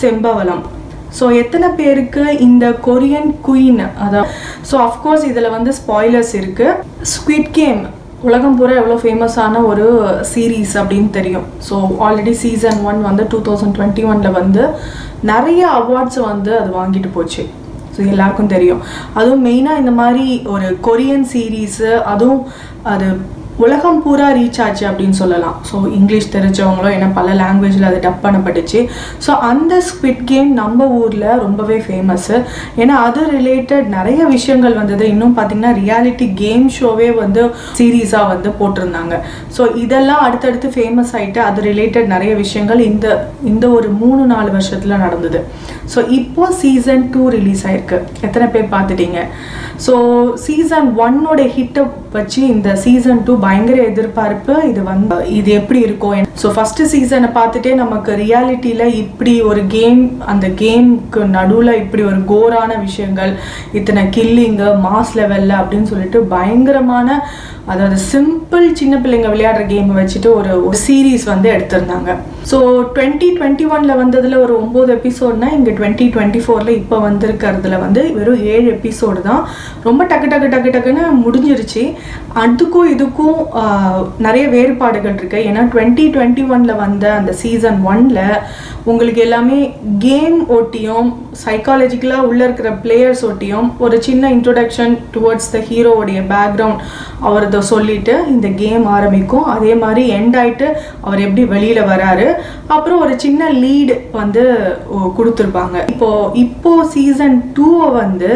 செம்பவளம். So எத்தனை பேருக்கு இந்த கொரியன் குயின் அதான். ஸோ அஃப்கோர்ஸ் இதில் வந்து ஸ்பாய்லர்ஸ் இருக்குது. ஸ்குவிட் கேம் உலகம் பூரா எவ்வளோ ஃபேமஸான ஒரு சீரீஸ் அப்படின்னு தெரியும். ஸோ ஆல்ரெடி சீசன் 1 வந்து 2021 வந்து நிறைய அவார்ட்ஸ் வந்து அது வாங்கிட்டு போச்சு. ஸோ எல்லாருக்கும் தெரியும். அதுவும் மெயினாக இந்த மாதிரி ஒரு கொரியன் சீரீஸு, அதுவும் அது உலகம் பூரா ரீச் ஆச்சு அப்படின்னு சொல்லலாம். ஸோ இங்கிலீஷ் தெரிஞ்சவங்களும் ஏன்னா பல லாங்குவேஜில் அது டப் பண்ணப்பட்டுச்சு. ஸோ அந்த ஸ்குவிட் கேம் நம்ம ஊரில் ரொம்பவே ஃபேமஸ்ஸு. ஏன்னா அது ரிலேட்டட் நிறைய விஷயங்கள் வந்தது. இன்னும் பார்த்திங்கன்னா ரியாலிட்டி கேம் ஷோவே வந்து சீரீஸாக வந்து போட்டிருந்தாங்க. ஸோ இதெல்லாம் அடுத்தடுத்து ஃபேமஸ் ஆகிட்டு அது ரிலேட்டட் நிறைய விஷயங்கள் இந்த ஒரு 3-4 வருஷத்தில் நடந்தது. ஸோ இப்போ சீசன் 2 ரிலீஸ் ஆயிருக்கு. எத்தனை பேர் பார்த்துட்டீங்க? ஸோ சீசன் 1ஓட ஹிட்டை வச்சு இந்த சீசன் 2 பயங்கர எதிர்பார்ப்பு. இது எப்படி இருக்கும்? ஸோ ஃபர்ஸ்ட் சீசனை பார்த்துட்டே நமக்கு ரியாலிட்டியில் இப்படி ஒரு கேம், அந்த கேமுக்கு நடுவில் இப்படி ஒரு கோரான விஷயங்கள், இத்தனை கில்லிங்கு மாஸ் லெவலில் அப்படின்னு சொல்லிட்டு பயங்கரமான, அதாவது சிம்பிள் சின்ன பிள்ளைங்க விளையாடுற கேமை வச்சுட்டு ஒரு சீரீஸ் வந்து எடுத்திருந்தாங்க. ஸோ 2021 வந்ததில் ஒரு 9 எபிசோட்னா இங்கே 2024 இப்போ வந்திருக்கிறதுல வந்து வெறும் 7 எபிசோடு தான். ரொம்ப டக்குன்னு முடிஞ்சிருச்சு. அதுக்கும் இதுக்கும் நிறைய வேறுபாடுகள் இருக்குது. ஏன்னா 2021 வந்த அந்த சீசன் 1ல் உங்களுக்கு எல்லாமே கேம் ஓட்டியும் சைக்காலஜிக்கலாக உள்ளே இருக்கிற பிளேயர்ஸ் ஓட்டியும் ஒரு சின்ன இன்ட்ரோடக்ஷன் டுவர்ட்ஸ் த ஹீரோவுடைய பேக்ரவுண்ட் அவரதை சொல்லிட்டு இந்த கேம் ஆரம்பிக்கும். அதே மாதிரி எண்ட் ஆகிட்டு அவர் எப்படி வெளியில் வராரு, அப்புறம் ஒரு சின்ன லீடு வந்து கொடுத்துருப்பாங்க. இப்போ சீசன் 2 வந்து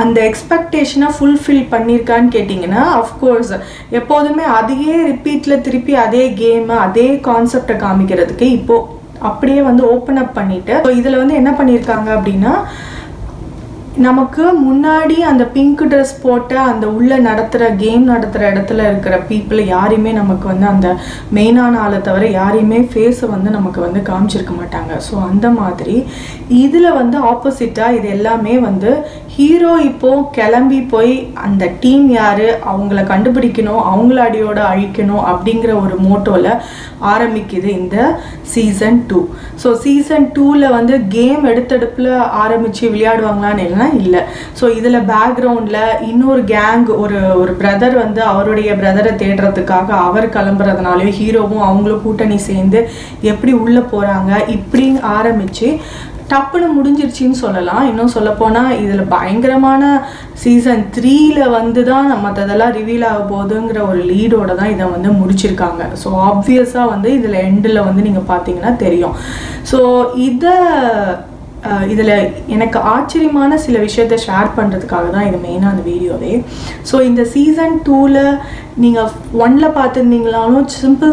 அந்த எக்ஸ்பெக்டேஷனை ஃபுல்ஃபில் பண்ணியிருக்கான்னு கேட்டிங்கன்னா அஃப்கோர்ஸ் எப்போதுமே அதையே ரிப்பீட்டில் திருப்பி அதே கேமு அதே கான்செப்டை காமிக்கிறதுக்கு இப்போது அப்படியே வந்து ஓப்பன் அப் பண்ணிவிட்டு ஸோ இதில் வந்து என்ன பண்ணியிருக்காங்க அப்படின்னா, நமக்கு முன்னாடி அந்த பிங்க் ட்ரெஸ் போட்ட அந்த உள்ள கேம் நடத்துகிற இடத்துல இருக்கிற பீப்புளை யாரையுமே நமக்கு வந்து அந்த மெயினான ஆளை தவிர யாரையுமே ஃபேஸை வந்து நமக்கு வந்து காமிச்சிருக்க மாட்டாங்க. ஸோ அந்த மாதிரி இதில் வந்து ஆப்போசிட்டாக இது எல்லாமே வந்து ஹீரோ இப்போது கிளம்பி போய் அந்த டீம் யார் அவங்கள கண்டுபிடிக்கணும், அவங்கள அடியோட அழிக்கணும் அப்படிங்கிற ஒரு மோட்டோவில் ஆரம்பிக்குது இந்த சீசன் 2. ஸோ சீசன் 2ல் வந்து கேம் எடுத்தடுப்பில் ஆரம்பித்து விளையாடுவாங்களான்னு இல்லை. ஸோ இதில் பேக்ரவுண்டில் இன்னொரு கேங் ஒரு பிரதர் வந்து அவருடைய பிரதரை தேடுறதுக்காக அவர் கிளம்புறதுனாலையும் ஹீரோவும் அவங்களும் கூட்டணி சேர்ந்து எப்படி உள்ளே போகிறாங்க இப்படின்னு ஆரம்பித்து டப்புன்னு முடிஞ்சிருச்சின்னு சொல்லலாம். இன்னும் சொல்லப்போனால் இதில் பயங்கரமான சீசன் 3ல் வந்து தான் மற்றதெல்லாம் ரிவீல் ஆக போகுதுங்கிற ஒரு லீடோட தான் இதை வந்து முடிச்சிருக்காங்க. ஸோ ஆப்வியஸாக வந்து இதில் எண்டில் வந்து நீங்கள் பார்த்தீங்கன்னா தெரியும். ஸோ இதில் எனக்கு ஆச்சரியமான சில விஷயத்தை ஷேர் பண்ணுறதுக்காக தான் இது மெயினாக அந்த வீடியோவே. ஸோ இந்த சீசன் 2ல் நீங்கள் 1ல் பார்த்துருந்தீங்களாலும்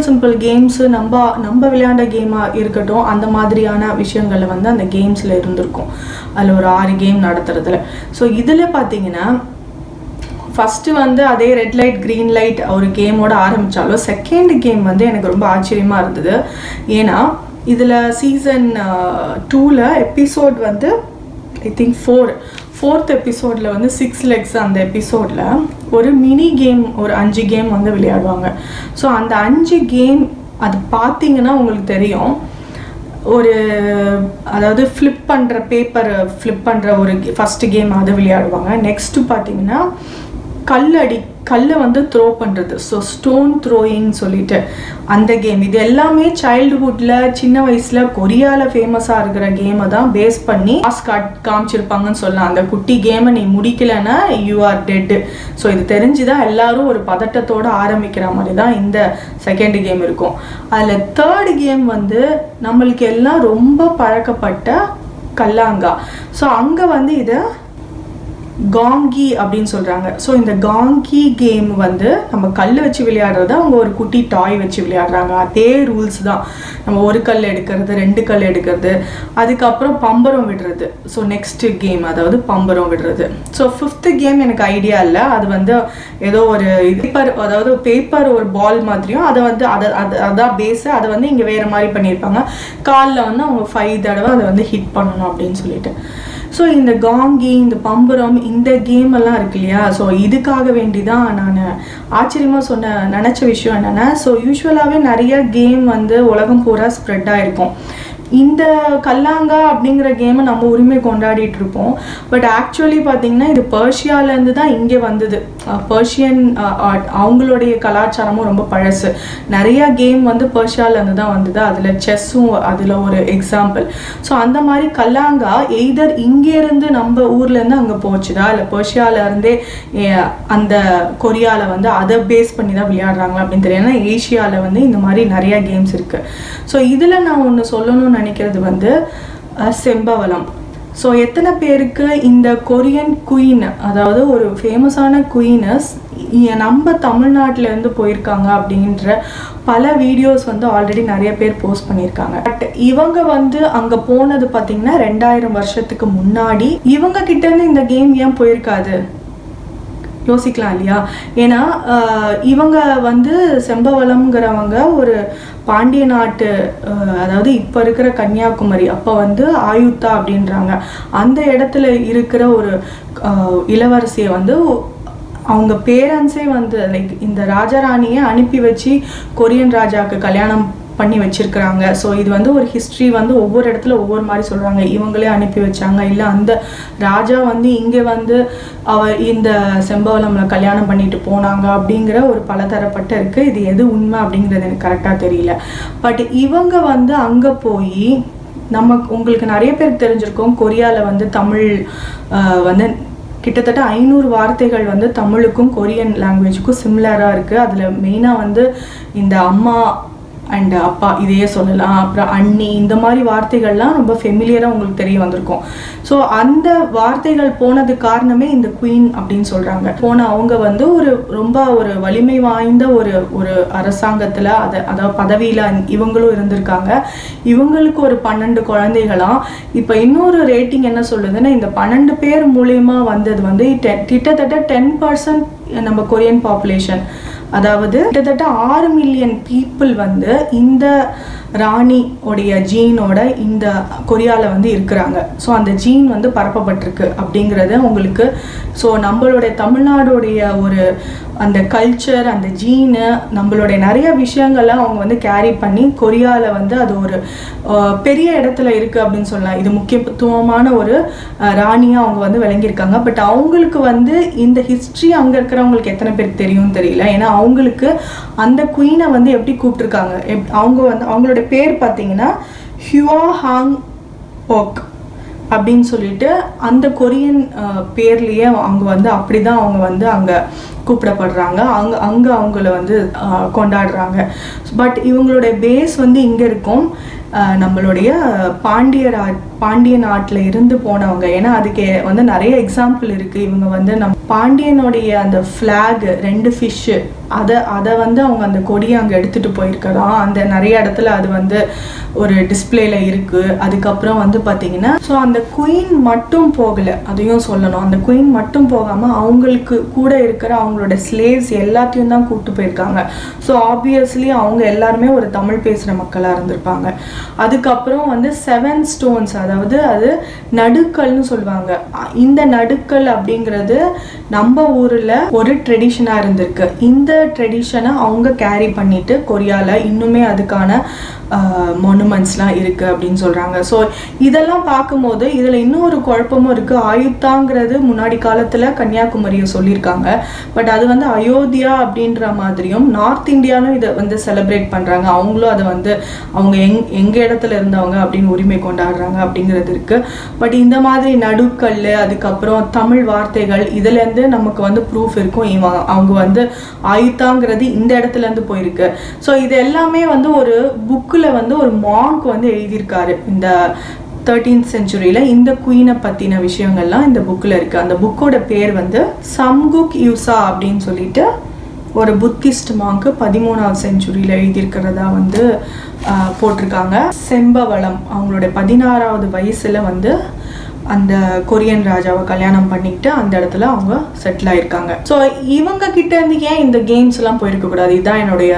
சிம்பிள் கேம்ஸு நம்ம விளையாண்ட கேமாக இருக்கட்டும் அந்த மாதிரியான விஷயங்களில் வந்து அந்த கேம்ஸில் இருந்திருக்கும். அதில் ஒரு 6 கேம் நடத்துறதுல. ஸோ இதில் பார்த்தீங்கன்னா ஃபஸ்ட்டு வந்து அதே ரெட் லைட் க்ரீன் லைட் ஒரு கேமோட ஆரம்பித்தாலும் செகண்ட் கேம் வந்து எனக்கு ரொம்ப ஆச்சரியமாக இருந்தது. ஏன்னா இதில் சீசன் 2ல் எபிசோட் வந்து ஐ திங்க் 4th எபிசோடில் வந்து 6 legs அந்த எபிசோடில் ஒரு மினி கேம் ஒரு 5 கேம் வந்து விளையாடுவாங்க. ஸோ அந்த 5 கேம் அது பார்த்தீங்கன்னா உங்களுக்கு தெரியும். அதாவது ஃப்ளிப் பண்ணுற ஒரு ஃபஸ்ட்டு கேம் அது விளையாடுவாங்க. நெக்ஸ்ட்டு பார்த்தீங்கன்னா கல்லை வந்து த்ரோ பண்ணுறது, ஸோ ஸ்டோன் த்ரோயிங் சொல்லிட்டு அந்த கேம். இது எல்லாமே சைல்டுஹுட்டில் சின்ன வயசில் கொரியாவில் ஃபேமஸாக இருக்கிற கேமை தான் பேஸ் பண்ணி காமிச்சிருப்பாங்கன்னு சொல்லலாம். அந்த குட்டி கேமை நீ முடிக்கலைன்னா யூ ஆர் டெட்டு. ஸோ இது தெரிஞ்சுதான் எல்லாரும் ஒரு பதட்டத்தோடு ஆரம்பிக்கிற மாதிரி தான் இந்த செகண்ட் கேம் இருக்கும். அதில் தேர்ட் கேம் வந்து நம்மளுக்கு எல்லாம் ரொம்ப பழக்கப்பட்ட கல்லாங்கா. ஸோ அங்கே வந்து இதை காங்கி அப்படின்னு சொல்கிறாங்க. ஸோ இந்த காங்கி கேம் வந்து நம்ம கல் வச்சு விளையாடுறத அவங்க ஒரு குட்டி டாய் வச்சு விளையாடுறாங்க. அதே ரூல்ஸ் தான். நம்ம ஒரு கல் எடுக்கிறது, 2 கல் எடுக்கிறது, அதுக்கப்புறம் பம்பரம் விடுறது. ஸோ நெக்ஸ்ட்டு கேம் அதாவது பம்பரம் விடுறது. ஸோ 5th கேம் எனக்கு ஐடியா இல்லை. அது வந்து ஏதோ ஒரு பேப்பர் ஒரு பால் மாதிரியும் அதை வந்து அதான் பேஸு. அதை வந்து இங்கே வேறு மாதிரி பண்ணியிருப்பாங்க. காலில் வந்து அவங்க 5 தடவை அதை வந்து ஹிட் பண்ணணும் அப்படின்னு சொல்லிட்டு. ஸோ இந்த காங்கி இந்த இந்த கேம் எல்லாம் இருக்கு இல்லையா. ஸோ இதுக்காக வேண்டி தான் நான் ஆச்சரியமாக நினச்ச விஷயம் என்னென்னா, ஸோ யூஸ்வலாகவே நிறைய கேம் வந்து உலகம் பூரா ஸ்ப்ரெட் ஆகிருக்கும். இந்த கல்லாங்கா அப்படிங்கிற கேமை நம்ம உரிமை கொண்டாடிட்டு இருப்போம். பட் ஆக்சுவலி பார்த்தீங்கன்னா இது பர்ஷியாவிலேருந்து தான் இங்கே வந்தது. பர்ஷியன் அவங்களுடைய கலாச்சாரமும் ரொம்ப பழசு. நிறைய கேம் வந்து பர்ஷியாவிலேருந்து தான் வந்தது. அதில் செஸ்ஸும் அதில் ஒரு எக்ஸாம்பிள். ஸோ அந்த மாதிரி கல்லாங்கா எய்தர் இங்கேருந்து நம்ம ஊர்லேருந்து அங்கே போச்சுதா, இல்லை பர்ஷியாவிலேருந்தே அந்த கொரியாவில் வந்து அதை பேஸ் பண்ணி தான் விளையாடுறாங்களா அப்படின்னு தெரியும். ஏன்னா ஏஷியாவில் வந்து இந்த மாதிரி நிறையா கேம்ஸ் இருக்குது. ஸோ இதில் நான் ஒன்று சொல்லணும்னு நினைக்கிறது வந்து செம்பவளம். ஸோ எத்தனை பேருக்கு இந்த கொரியன் குயின், அதாவது ஒரு ஃபேமஸான குயினஸ் நம்ம தமிழ்நாட்டிலேருந்து போயிருக்காங்க அப்படின்ற பல வீடியோஸ் வந்து ஆல்ரெடி நிறைய பேர் போஸ்ட் பண்ணியிருக்காங்க. பட் இவங்க வந்து அங்கே போனது பார்த்தீங்கன்னா 2000 வருஷத்துக்கு முன்னாடி. இவங்க கிட்டேருந்து இந்த கேம் ஏன் போயிருக்காது யோசிக்கலாம் இல்லையா? ஏன்னா இவங்க வந்து செம்பவளம்ங்கிறவங்க ஒரு பாண்டிய நாட்டு, அதாவது இப்போ இருக்கிற கன்னியாகுமரி, அப்போ வந்து ஆயுத்தா அப்படின்றாங்க அந்த இடத்துல இருக்கிற ஒரு இளவரசியை வந்து அவங்க பேரண்ட்ஸே வந்து லைக் இந்த ராஜாராணியை அனுப்பி வச்சு கொரியன் ராஜாவுக்கு கல்யாணம் பண்ணி வச்சிருக்கிறாங்க. ஸோ இது வந்து ஒரு ஹிஸ்ட்ரி வந்து ஒவ்வொரு இடத்துல ஒவ்வொரு மாதிரி சொல்கிறாங்க. இவங்களே அனுப்பி வச்சாங்க, இல்லை அந்த ராஜா வந்து இங்கே வந்து அவர் இந்த செம்பவளம்ல கல்யாணம் பண்ணிட்டு போனாங்க அப்படிங்கிற ஒரு பலதரப்பட்ட இருக்குது. இது எது உண்மை அப்படிங்கிறது எனக்கு கரெக்டாக தெரியல. பட் இவங்க வந்து அங்கே போய் உங்களுக்கு நிறைய பேருக்கு தெரிஞ்சிருக்கும், கொரியாவில் வந்து தமிழ் வந்து கிட்டத்தட்ட 500 வார்த்தைகள் வந்து தமிழுக்கும் கொரியன் லாங்குவேஜுக்கும் சிமிலராக இருக்குது. அதில் மெயினாக வந்து இந்த அம்மா அண்ட் அப்பா இதையே சொல்லலாம், அப்புறம் அண்ணி, இந்த மாதிரி வார்த்தைகள்லாம் ரொம்ப ஃபெமிலியராக உங்களுக்கு தெரிய வந்திருக்கும். ஸோ அந்த வார்த்தைகள் போனது காரணமே இந்த குயின் அப்படின்னு சொல்கிறாங்க. போன அவங்க வந்து ரொம்ப ஒரு வலிமை வாய்ந்த ஒரு அரசாங்கத்தில் அதாவது பதவியில் இவங்களும் இருந்திருக்காங்க. இவங்களுக்கு ஒரு 12 குழந்தைகளாம். இப்போ இன்னொரு ரேட்டிங் என்ன சொல்லுதுன்னா, இந்த 12 பேர் மூலயமா வந்தது வந்து கிட்டத்தட்ட 10% நம்ம கொரியன் பாப்புலேஷன், அதாவது கிட்டத்தட்ட 6 மில்லியன் பீப்புள் வந்து இந்த ராணி உடைய ஜீனோட இந்த கொரியாவில் வந்து இருக்கிறாங்க. ஸோ அந்த ஜீன் வந்து பரப்பப்பட்டிருக்கு அப்படிங்கிறது உங்களுக்கு. ஸோ நம்மளுடைய தமிழ்நாடுடைய ஒரு அந்த கல்ச்சர், அந்த ஜீனு, நம்மளுடைய நிறைய விஷயங்களை அவங்க வந்து கேரி பண்ணி கொரியாவில் வந்து அது ஒரு பெரிய இடத்துல இருக்குது அப்படின்னு சொல்லலாம். இது முக்கியத்துவமான ஒரு ராணியாக அவங்க வந்து விளங்கியிருக்காங்க. பட் அவங்களுக்கு வந்து இந்த ஹிஸ்ட்ரி அங்கே இருக்கிறவங்களுக்கு எத்தனை பேருக்கு தெரியும்னு தெரியல. ஏன்னா அவங்களுக்கு அந்த குயினை வந்து எப்படி கூப்பிட்டுருக்காங்க, அவங்க வந்து அவங்களோட பேர் பார்த்தீங்கன்னா ஹுவா ஹாங் ஓக் அப்படின்னு சொல்லிட்டு அந்த கொரியன் பேர்லேயே அவங்க வந்து அப்படி தான் அவங்க வந்து அங்கே கூப்பிடப்படுறாங்க. அங்கே அவங்கள வந்து கொண்டாடுறாங்க. பட் இவங்களுடைய பேஸ் வந்து இங்கே இருக்கும், நம்மளுடைய பாண்டிய நாட்டில் இருந்து போனவங்க. ஏன்னா அதுக்கு வந்து நிறைய எக்ஸாம்பிள் இருக்குது. இவங்க வந்து பாண்டியனுடைய அந்த ஃப்ளாக் 2 ஃபிஷ்ஷு அதை வந்து அவங்க அந்த கொடியை அங்கே எடுத்துகிட்டு போயிருக்கிறோம். அந்த நிறைய இடத்துல அது வந்து ஒரு டிஸ்பிளேல இருக்குது. அதுக்கப்புறம் வந்து பார்த்தீங்கன்னா ஸோ அந்த குயின் மட்டும் போகலை, அதையும் சொல்லணும். அந்த குயின் மட்டும் போகாமல் அவங்களுக்கு கூட இருக்கிற அவங்களோட ஸ்லேவ்ஸ் எல்லாத்தையும் தான் கூப்பிட்டு போயிருக்காங்க. ஸோ ஆப்வியஸ்லி அவங்க எல்லாருமே ஒரு தமிழ் பேசுகிற மக்களாக இருந்திருப்பாங்க. அதுக்கப்புறம் வந்து 7 ஸ்டோன்ஸ், அதாவது அது நடுக்கல்னு சொல்லுவாங்க. இந்த நடுக்கல் அப்படிங்கிறது நம்ம ஊரில் ஒரு ட்ரெடிஷனாக இருந்திருக்கு. இந்த ட்ரெடிஷனை அவங்க கேரி பண்ணிட்டு கொரியாவில் இன்னுமே அதுக்கான மொனுமெண்ட்ஸ்லாம் இருக்குது அப்படின்னு சொல்கிறாங்க. ஸோ இதெல்லாம் பார்க்கும்போது இதில் இன்னொரு குழப்பமும் இருக்குது. ஆயுத்தாங்கிறது முன்னாடி காலத்தில் கன்னியாகுமரியை சொல்லியிருக்காங்க. பட் அது வந்து அயோத்தியா அப்படின்ற மாதிரியும் நார்த் இந்தியாலும் இதை வந்து செலிப்ரேட் பண்ணுறாங்க. அவங்களும் அதை வந்து அவங்க எங்கள் இடத்துல இருந்தவங்க அப்படின்னு உரிமை கொண்டாடுறாங்க அப்படிங்கிறது இருக்குது. பட் இந்த மாதிரி நடுக்கல், அதுக்கப்புறம் தமிழ் வார்த்தைகள், இதுலேருந்து நமக்கு வந்து ப்ரூஃப் இருக்கும் அவங்க வந்து ஆயுத்தாங்கிறது இந்த இடத்துலேருந்து போயிருக்கு. ஸோ இது எல்லாமே வந்து ஒரு புக்கில் வந்து ஒரு மாங்க் வந்து எழுதியிருக்காரு இந்த 13th centuryல. இந்த குயினை பற்றின விஷயங்கள்லாம் இந்த புக்கில் இருக்குது. அந்த புக்கோட பேர் வந்து சம்குக் யூசா அப்படின்னு சொல்லிட்டு ஒரு புத்திஸ்ட் மாங்க் 13th centuryல எழுதியிருக்கிறதா வந்து போட்டிருக்காங்க. செம்பவளம் அவங்களோட 16வது வயசில் வந்து அந்த கொரியன் ராஜாவை கல்யாணம் பண்ணிட்டு அந்த இடத்துல அவங்க செட்டில் ஆயிருக்காங்க. ஸோ இவங்க கிட்ட இருந்து ஏன் இந்த கேம்ஸ் எல்லாம் போயிருக்க கூடாது, இதுதான் என்னுடைய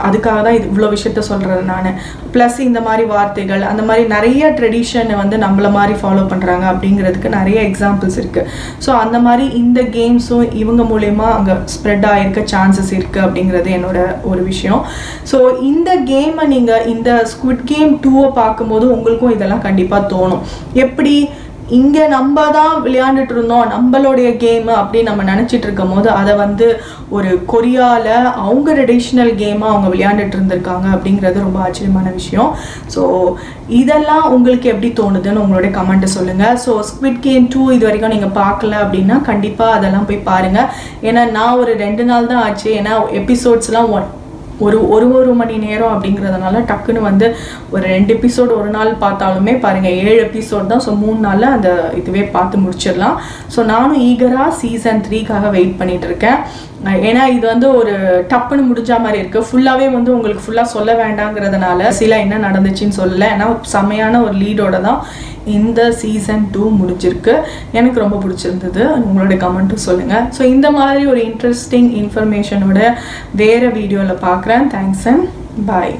அதுக்காக தான் இது இவ்வளோ விஷயத்த சொல்றது நான். ப்ளஸ் இந்த மாதிரி வார்த்தைகள் அந்த மாதிரி நிறைய ட்ரெடிஷனை வந்து நம்மள மாதிரி ஃபாலோ பண்ணுறாங்க அப்படிங்கிறதுக்கு நிறைய எக்ஸாம்பிள்ஸ் இருக்குது. ஸோ அந்த மாதிரி இந்த கேம்ஸும் இவங்க மூலயமா அங்கே ஸ்ப்ரெட் ஆகிருக்க சான்சஸ் இருக்குது அப்படிங்கிறது என்னோட ஒரு விஷயம். ஸோ இந்த கேமை நீங்கள் இந்த ஸ்குவிட் கேம் 2 பார்க்கும்போது உங்களுக்கும் இதெல்லாம் கண்டிப்பாக தோணும். எப்படி இங்கே நம்ம தான் விளையாண்டுட்டு இருந்தோம் நம்மளுடைய கேமு அப்படின்னு நம்ம நினச்சிட்டு இருக்கும் போது அதை வந்து ஒரு கொரியாவில் அவங்க ட்ரெடிஷ்னல் கேமாக அவங்க விளையாண்டுட்டு இருந்திருக்காங்க அப்படிங்கிறது ரொம்ப ஆச்சரியமான விஷயம். ஸோ இதெல்லாம் உங்களுக்கு எப்படி தோணுதுன்னு உங்களுடைய கமெண்ட்டை சொல்லுங்கள். ஸோ ஸ்குவிட் கேம் 2 இது வரைக்கும் நீங்கள் பார்க்கல அப்படின்னா கண்டிப்பாக அதெல்லாம் போய் பாருங்கள். ஏன்னா நான் ஒரு 2 நாள் தான் ஆச்சு. ஏன்னா எபிசோட்ஸ்லாம் ஒரு மணி நேரம் அப்படிங்கிறதுனால டக்குன்னு வந்து ஒரு 2 எபிசோடு ஒரு நாள் பார்த்தாலுமே பாருங்கள் 7 எபிசோட் தான். ஸோ 3 நாளில் அந்த இதுவே பார்த்து முடிச்சிடலாம். ஸோ நானும் ஈகராக சீசன் 3க்காக வெயிட் பண்ணிட்டு இருக்கேன். ஏன்னா இது வந்து ஒரு டப்புன்னு முடிஞ்ச மாதிரி இருக்குது. ஃபுல்லாகவே வந்து உங்களுக்கு ஃபுல்லாக சொல்ல வேண்டாங்கிறதுனால சில என்ன நடந்துச்சுன்னு சொல்லலை. ஏன்னா செமையான ஒரு லீடோட தான் இந்த சீசன் 2 முடிஞ்சிருக்கு. எனக்கு ரொம்ப பிடிச்சிருந்தது. உங்களுடைய கமெண்ட்டும் சொல்லுங்கள். ஸோ இந்த மாதிரி ஒரு இன்ட்ரெஸ்டிங் இன்ஃபர்மேஷனோட வேறு வீடியோவில் பார்க்குறேன். Thanks and bye.